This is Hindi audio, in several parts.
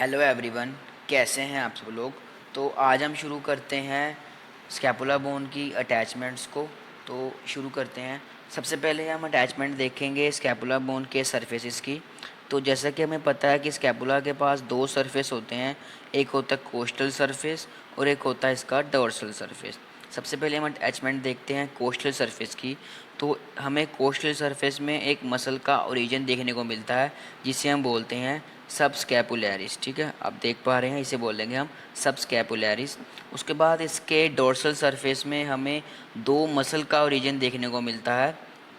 हेलो एवरीवन, कैसे हैं आप सब लोग। तो आज हम शुरू करते हैं स्कैपुला बोन की अटैचमेंट्स को। तो शुरू करते हैं। सबसे पहले हम अटैचमेंट देखेंगे स्कैपुला बोन के सरफेसेस की। तो जैसा कि हमें पता है कि स्कैपुला के पास दो सरफेस होते हैं, एक होता है कोस्टल सरफेस और एक होता है इसका डोर्सल सरफेस। सबसे पहले हम अटैचमेंट देखते हैं कोस्टल सरफेस की। तो हमें कोस्टल सरफेस में एक मसल का ओरिजिन देखने को मिलता है जिसे हम बोलते हैं सब स्कैपुलैरिस। ठीक है, आप देख पा रहे हैं, इसे बोलेंगे हम सब स्कैपुलैरिस। उसके बाद इसके डोर्सल सरफेस में हमें दो मसल का ओरिजिन देखने को मिलता है।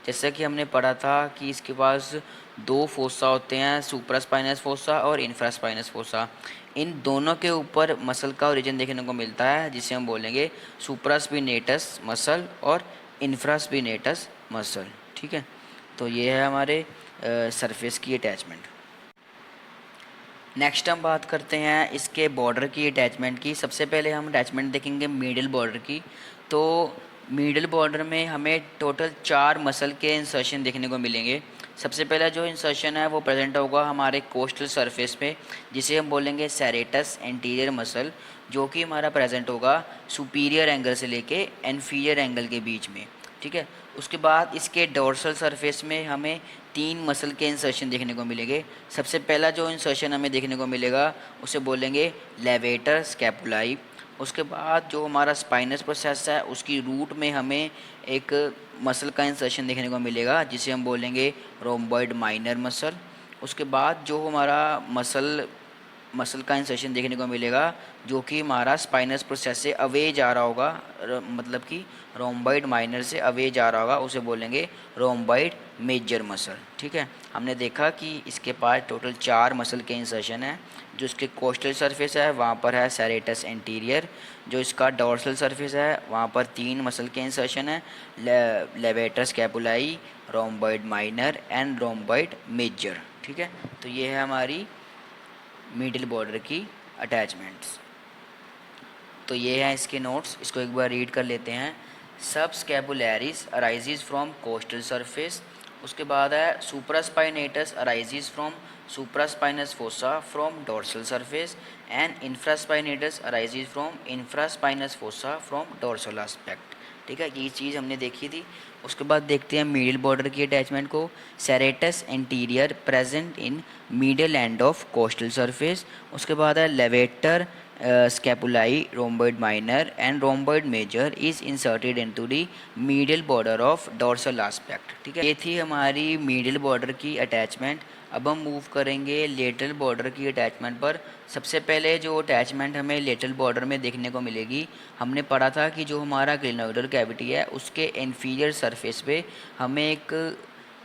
जैसा कि हमने पढ़ा था कि इसके पास दो फोसा होते हैं, सुप्रास्पाइनस फोसा और इंफ्रास्पाइनस फोसा। इन दोनों के ऊपर मसल का ओरिजिन देखने को मिलता है जिसे हम बोलेंगे सुप्रास्पिनेटस मसल और इंफ्रास्पिनेटस मसल। ठीक है, तो ये है हमारे सरफेस की अटैचमेंट। नेक्स्ट हम बात करते हैं इसके बॉर्डर की अटैचमेंट की। सबसे पहले हम अटैचमेंट देखेंगे मिडल बॉर्डर की। तो मिडल बॉर्डर में हमें टोटल 4 मसल के इंसर्शन देखने को मिलेंगे। सबसे पहला जो इंसर्शन है वो प्रेजेंट होगा हमारे कोस्टल सरफेस पे, जिसे हम बोलेंगे सेरेटस एंटीरियर मसल, जो कि हमारा प्रेजेंट होगा सुपीरियर एंगल से लेके इन्फीरियर एंगल के बीच में। ठीक है, उसके बाद इसके डोर्सल सरफेस में हमें 3 मसल के इंसर्शन देखने को मिलेंगे। सबसे पहला जो इंसर्शन हमें देखने को मिलेगा उसे बोलेंगे लेवेटर स्कैपुलाई। उसके बाद जो हमारा स्पाइनस प्रोसेस है उसकी रूट में हमें एक मसल का इंसर्शन देखने को मिलेगा जिसे हम बोलेंगे रोम्बॉइड माइनर मसल। उसके बाद जो हमारा मसल मसल का इंसर्शन देखने को मिलेगा जो कि हमारा स्पाइनस प्रोसेस से अवे जा रहा होगा, मतलब कि रोम्बॉइड माइनर से अवे जा रहा होगा, उसे बोलेंगे रोम्बॉइड मेजर मसल। ठीक है, हमने देखा कि इसके पास टोटल 4 मसल के इंसर्शन है। जो इसके कोस्टल सरफेस है वहाँ पर है सेरेटस एंटीरियर। जो इसका डोर्सल सरफेस है वहाँ पर 3 मसल के इंसर्शन है, levator scapulae, rhomboid minor and rhomboid major. ठीक है, तो ये है हमारी मिडिल बॉर्डर की अटैचमेंट्स। तो ये हैं इसके नोट्स, इसको एक बार रीड कर लेते हैं। सब subscapularis arises from costal surface. उसके बाद है supraspinatus arises from supraspinous fossa from dorsal surface and infraspinatus arises from infraspinous fossa from dorsal aspect. ठीक है, ये चीज़ हमने देखी थी। उसके बाद देखते हैं मिडिल बॉर्डर की अटैचमेंट को। Serratus anterior present in middle end of coastal surface. उसके बाद है levator scapulae rhomboid minor and rhomboid major is inserted into the medial border of dorsal aspect। ठीक है, ये थी हमारी मिडिल बॉर्डर की अटैचमेंट। अब हम मूव करेंगे लेटरल बॉर्डर की अटैचमेंट पर। सबसे पहले जो अटैचमेंट हमें लेटरल बॉर्डर में देखने को मिलेगी, हमने पढ़ा था कि जो हमारा ग्लेनोइडल कैविटी है उसके इन्फीरियर सरफेस पे हमें एक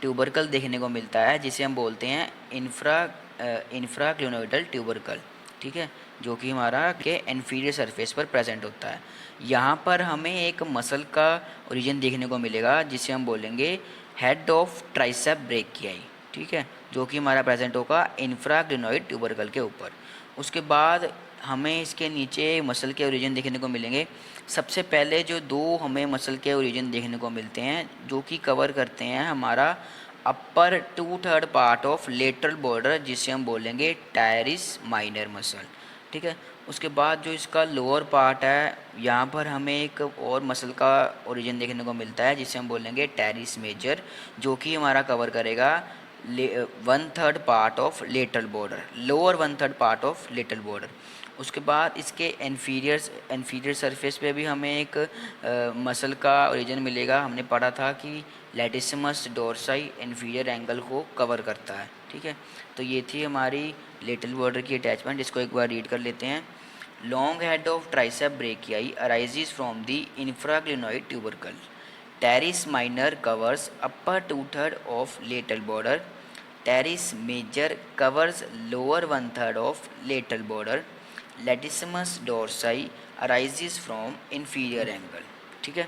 ट्यूबरकल देखने को मिलता है जिसे हम बोलते हैं इंफ्राक्लिनोइडल ट्यूबरकल। ठीक है, जो कि हमारा के इन्फीरियर सरफेस पर प्रेजेंट होता है। यहाँ पर हमें एक मसल का ओरिजिन देखने को मिलेगा जिसे हम बोलेंगे हेड ऑफ ट्राइसेप ब्रेकियाई। ठीक है, जो कि हमारा प्रेजेंट होगा इंफ्राक्लिनोइड ट्यूबरकल के ऊपर। उसके बाद हमें इसके नीचे मसल के ओरिजिन देखने को मिलेंगे। सबसे पहले जो दो हमें मसल के ओरिजिन देखने को मिलते हैं जो कि कवर करते हैं हमारा अपर 2/3 पार्ट ऑफ लेटरल बॉर्डर जिसे हम बोलेंगे टायरिस माइनर मसल। ठीक है, उसके बाद जो इसका लोअर पार्ट है यहाँ पर हमें एक और मसल का ओरिजिन देखने को मिलता है जिसे हम बोलेंगे टेरिस मेजर, जो कि हमारा कवर करेगा 1/3 part of lateral border, lower 1/3 part of lateral border. उसके बाद इसके इन्फीरियर सरफेस पे भी हमें एक मसल का ओरिजिन मिलेगा। हमने पढ़ा था कि लैटिसिमस डोर्साई इन्फीरियर एंगल को कवर करता है। ठीक है, तो ये थी हमारी लेटरल बॉर्डर की अटैचमेंट। इसको एक बार रीड कर लेते हैं। Long head of tricep brachii arises from the infraglenoid tubercle. Teres minor covers upper 2/3 of lateral border. Teres major covers lower 1/3 of lateral border. Latissimus dorsi arises from inferior angle. ठीक है,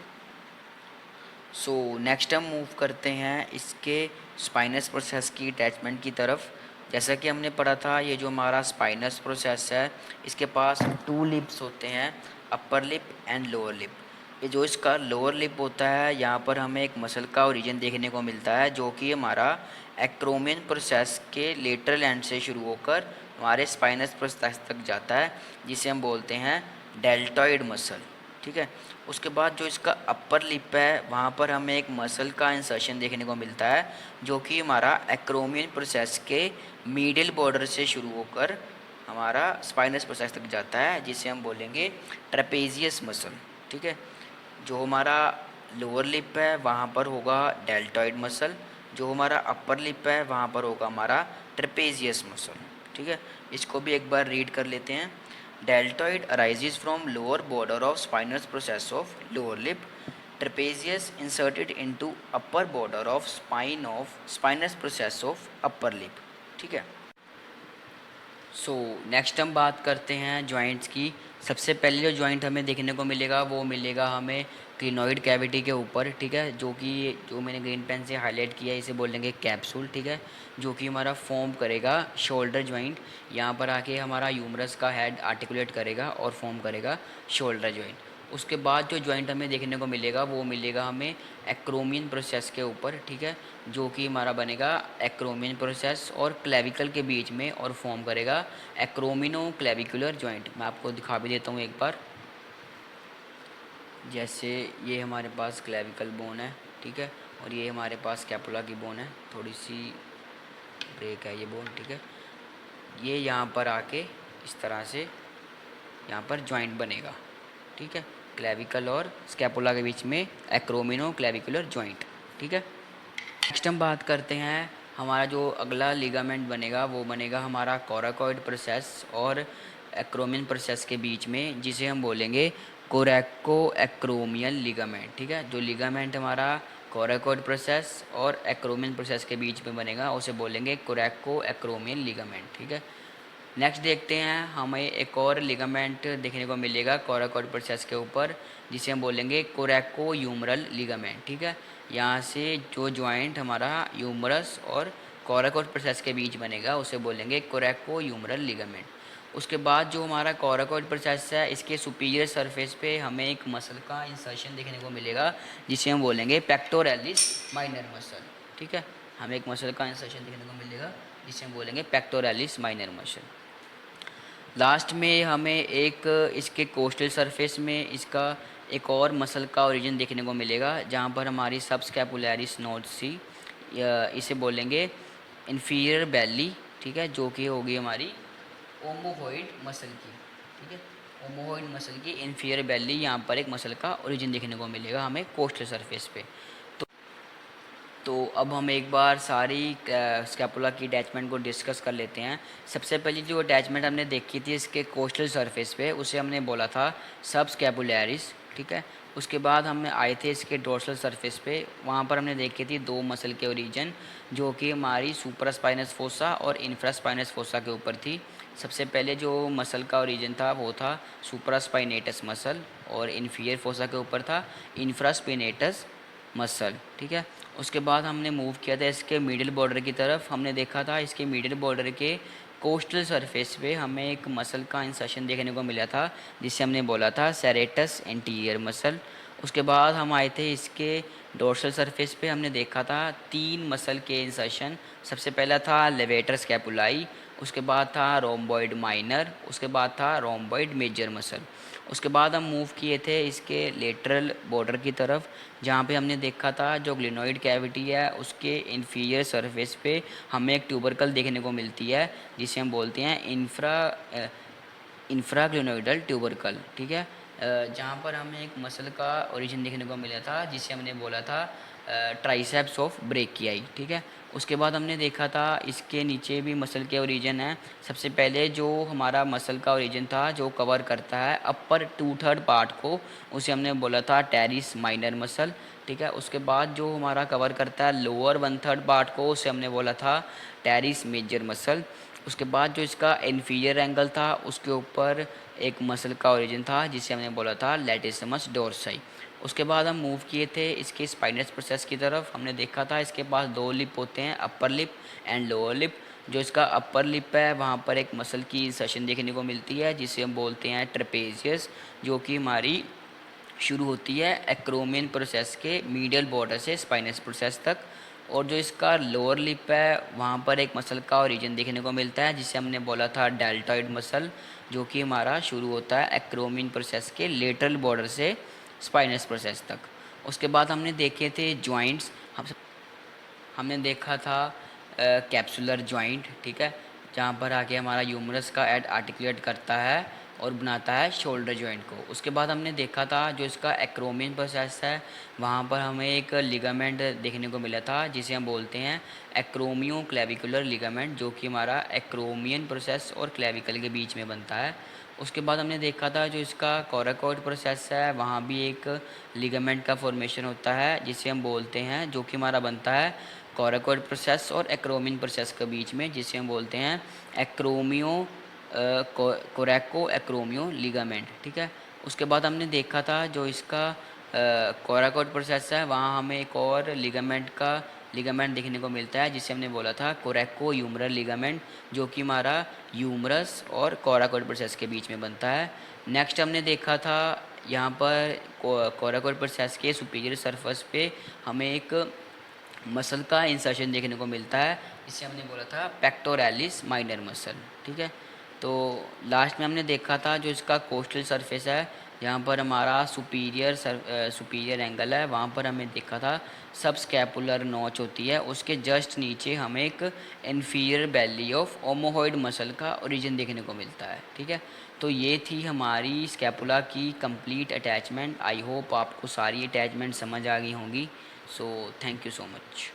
सो नेक्स्ट हम मूव करते हैं इसके स्पाइनस प्रोसेस की अटैचमेंट की तरफ। जैसा कि हमने पढ़ा था, ये जो हमारा स्पाइनस प्रोसेस है इसके पास 2 लिप्स होते हैं, upper lip and lower lip. ये जो इसका लोअर लिप होता है यहाँ पर हमें एक मसल का ओरिजिन देखने को मिलता है जो कि हमारा एक्रोमियन प्रोसेस के लेटरल एंड से शुरू होकर हमारे स्पाइनस प्रोसेस तक जाता है, जिसे हम बोलते हैं डेल्टॉइड मसल। ठीक है। उसके बाद जो इसका अपर लिप है वहाँ पर हमें एक मसल का इंसर्शन देखने को मिलता है, जो कि हमारा एक्रोमियन प्रोसेस के मीडियल बॉर्डर से शुरू होकर हमारा स्पाइनस प्रोसेस तक जाता है, जिसे हम बोलेंगे ट्रेपेजियस मसल। ठीक है। जो हमारा लोअर लिप है वहाँ पर होगा डेल्टॉइड मसल, जो हमारा अपर लिप है वहाँ पर होगा हमारा ट्रेपेजियस मसल। ठीक है। इसको भी एक बार रीड कर लेते हैं। Deltoid arises from lower border of spinous process of lower lip, trapezius inserted into upper border of spinous process of upper lip. ठीक है। नेक्स्ट हम बात करते हैं जॉइंट्स की। सबसे पहले जो जॉइंट हमें देखने को मिलेगा वो मिलेगा हमें क्लिनोइड कैविटी के ऊपर। ठीक है। जो मैंने ग्रीन पेन से हाईलाइट किया है इसे बोलेंगे कैप्सूल। ठीक है। जो कि हमारा फॉर्म करेगा शोल्डर जॉइंट। यहाँ पर आके हमारा यूमरस का हेड आर्टिकुलेट करेगा और फॉर्म करेगा शोल्डर जॉइंट। उसके बाद जो जॉइंट हमें देखने को मिलेगा वो मिलेगा हमें एक्रोमियन प्रोसेस के ऊपर। ठीक है। जो कि हमारा बनेगा एक्रोमियन प्रोसेस और क्लेविकल के बीच में और फॉर्म करेगा एक्रोमिनो क्लेविकुलर जॉइंट। मैं आपको दिखा भी देता हूँ एक बार। जैसे ये हमारे पास क्लेविकल बोन है। ठीक है। और ये हमारे पास स्कैपुला की बोन है, थोड़ी सी ब्रेक है ये बोन। ठीक है। ये यहाँ पर आके इस तरह से यहाँ पर जॉइंट बनेगा। ठीक है। क्लेविकल और स्कैपुला के बीच में एक्रोमिनो क्लेविकुलर जॉइंट। ठीक है। नेक्स्ट हम बात करते हैं हमारा जो अगला लिगामेंट बनेगा वो बनेगा हमारा कोराकॉइड प्रोसेस और एक्रोमियन प्रोसेस के बीच में, जिसे हम बोलेंगे कोरैको एक्रोमियल लिगामेंट। ठीक है। जो लिगामेंट हमारा कोराकॉइड प्रोसेस और एक्रोमियन प्रोसेस के बीच में बनेगा उसे बोलेंगे कोरैको एक्रोमियल लिगामेंट। ठीक है। नेक्स्ट देखते हैं हमें एक और लिगामेंट देखने को मिलेगा कोराकॉइड प्रोसेस के ऊपर, जिसे हम बोलेंगे कोरैको यूमरल लिगामेंट। ठीक है। यहाँ से जो जॉइंट हमारा यूमरस और कोराकॉइड प्रोसेस के बीच बनेगा उसे बोलेंगे कोरैको यूमरल लिगामेंट। उसके बाद जो हमारा कोराकॉइड प्रोसेस है इसके सुपीरियर सरफेस पे हमें एक मसल का इंसर्शन देखने को मिलेगा, जिसे हम बोलेंगे पेक्टोरैलिस माइनर मसल। ठीक है। हमें एक मसल का इंसर्शन देखने को मिलेगा जिसे हम बोलेंगे पेक्टोरैलिस माइनर मसल। लास्ट में हमें एक इसके कोस्टल सरफेस में इसका एक और मसल का ओरिजिन देखने को मिलेगा, जहाँ पर हमारी सबस्कैपुलैरिस नोड सी, इसे बोलेंगे इन्फीरियर बेली। ठीक है। जो कि होगी हमारी ओमोहॉइड मसल की। ठीक है। ओमोहॉइड मसल की इन्फीरियर बेली, यहाँ पर एक मसल का ओरिजिन देखने को मिलेगा हमें कोस्टल सरफेस पे। तो अब हम एक बार सारी स्कैपुला की अटैचमेंट को डिस्कस कर लेते हैं। सबसे पहले जो अटैचमेंट हमने देखी थी इसके कोस्टल सरफेस पे उसे हमने बोला था सब स्कैपुलैरिस। ठीक है। उसके बाद हम आए थे इसके डोर्सल सरफेस पे, वहाँ पर हमने देखी थी दो मसल के ओरिजिन, जो कि हमारी सुपरास्पाइनस फोसा और इंफ्रास्पाइनस फोसा के ऊपर थी। सबसे पहले जो मसल का ओरिजिन था वो था सुपरास्पाइनेटस मसल और इन्फीरियर फोसा के ऊपर था इंफ्रास्पिनेटस मसल। ठीक है। उसके बाद हमने मूव किया था इसके मिडिल बॉर्डर की तरफ। हमने देखा था इसके मिडिल बॉर्डर के कोस्टल सरफेस पे हमें एक मसल का इंसर्शन देखने को मिला था, जिसे हमने बोला था सेरेटस एंटीरियर मसल। उसके बाद हम आए थे इसके डोर्सल सरफेस पे, हमने देखा था तीन मसल के इंसर्शन। सबसे पहला था लेवेटर स्कैपुलाई, उसके बाद था रोम्बॉइड माइनर, उसके बाद था रोम्बॉइड मेजर मसल। उसके बाद हम मूव किए थे इसके लेटरल बॉर्डर की तरफ, जहाँ पे हमने देखा था जो ग्लिनोइड कैविटी है उसके इन्फीरियर सरफेस पे हमें एक ट्यूबरकल देखने को मिलती है, जिसे हम बोलते हैं इंफ्राग्लिनोइडल ट्यूबरकल। ठीक है। जहाँ पर हमें एक मसल का ओरिजिन देखने को मिला था, जिसे हमने बोला था ट्राइसेप्स ऑफ ब्रेकियाई। ठीक है। उसके बाद हमने देखा था इसके नीचे भी मसल के ओरिजिन है। सबसे पहले जो हमारा मसल का ओरिजिन था जो कवर करता है अपर 2/3 पार्ट को, उसे हमने बोला था टेरिस माइनर मसल। ठीक है। उसके बाद जो हमारा कवर करता है लोअर 1/3 पार्ट को, उसे हमने बोला था टेरिस मेजर मसल। उसके बाद जो इसका इन्फीरियर एंगल था उसके ऊपर एक मसल का ओरिजिन था, जिसे हमने बोला था लैटिसिमस डोर्साई। उसके बाद हम मूव किए थे इसके स्पाइनस प्रोसेस की तरफ। हमने देखा था इसके पास दो लिप होते हैं, upper lip and lower lip. जो इसका अपर लिप है वहाँ पर एक मसल की इंसर्शन देखने को मिलती है, जिसे हम बोलते हैं ट्रेपेजियस, जो कि हमारी शुरू होती है एक्रोमियन प्रोसेस के मीडियल बॉर्डर से स्पाइनस प्रोसेस तक। और जो इसका लोअर लिप है वहाँ पर एक मसल का ओरिजिन देखने को मिलता है, जिसे हमने बोला था डेल्टॉइड मसल, जो कि हमारा शुरू होता है एक्रोमियन प्रोसेस के लेटरल बॉर्डर से स्पाइनस प्रोसेस तक। उसके बाद हमने देखे थे जॉइंट्स। हमने देखा था कैप्सुलर जॉइंट, ठीक है, जहाँ पर आके हमारा यूमरस का एड आर्टिकुलेट करता है और बनाता है शोल्डर जॉइंट को। उसके बाद हमने देखा था जो इसका एक्रोमियन प्रोसेस है, वहाँ पर हमें एक लिगामेंट देखने को मिला था जिसे हम बोलते हैं एक्रोमियो क्लेविकुलर लिगामेंट, जो कि हमारा एक्रोमियन प्रोसेस और क्लेविकल के बीच में बनता है। उसके बाद हमने देखा था जो इसका कोराकोइड प्रोसेस है, वहाँ भी एक लिगामेंट का फॉर्मेशन होता है जिसे हम बोलते हैं, जो कि हमारा बनता है कोराकोइड प्रोसेस और एक्रोमियन प्रोसेस के बीच में, जिसे हम बोलते हैं एक्रोमियो कोरैको एक्रोमियो लिगामेंट, ठीक है। उसके बाद हमने देखा था जो इसका कोराकोइड प्रोसेस है, वहाँ हमें एक और लिगामेंट देखने को मिलता है जिसे हमने बोला था कोरैको यूमरल लिगामेंट, जो कि हमारा यूमरस और कोराकोइड प्रोसेस के बीच में बनता है। नेक्स्ट हमने देखा था यहाँ पर कोराकोइड प्रोसेस के सुपीरियर सरफेस पे हमें एक मसल का इंसर्शन देखने को मिलता है, जिसे हमने बोला था पेक्टोरैलिस माइनर मसल, ठीक है। तो लास्ट में हमने देखा था जो इसका कोस्टल सरफेस है, यहाँ पर हमारा सुपीरियर एंगल है, वहाँ पर हमें देखा था सब स्कैपुलर नॉच होती है, उसके जस्ट नीचे हमें एक inferior belly of omohyoid muscle का ओरिजिन देखने को मिलता है, ठीक है। तो ये थी हमारी स्कैपुला की कंप्लीट अटैचमेंट। आई होप आपको सारी अटैचमेंट समझ आ गई होंगी। So thank you so much.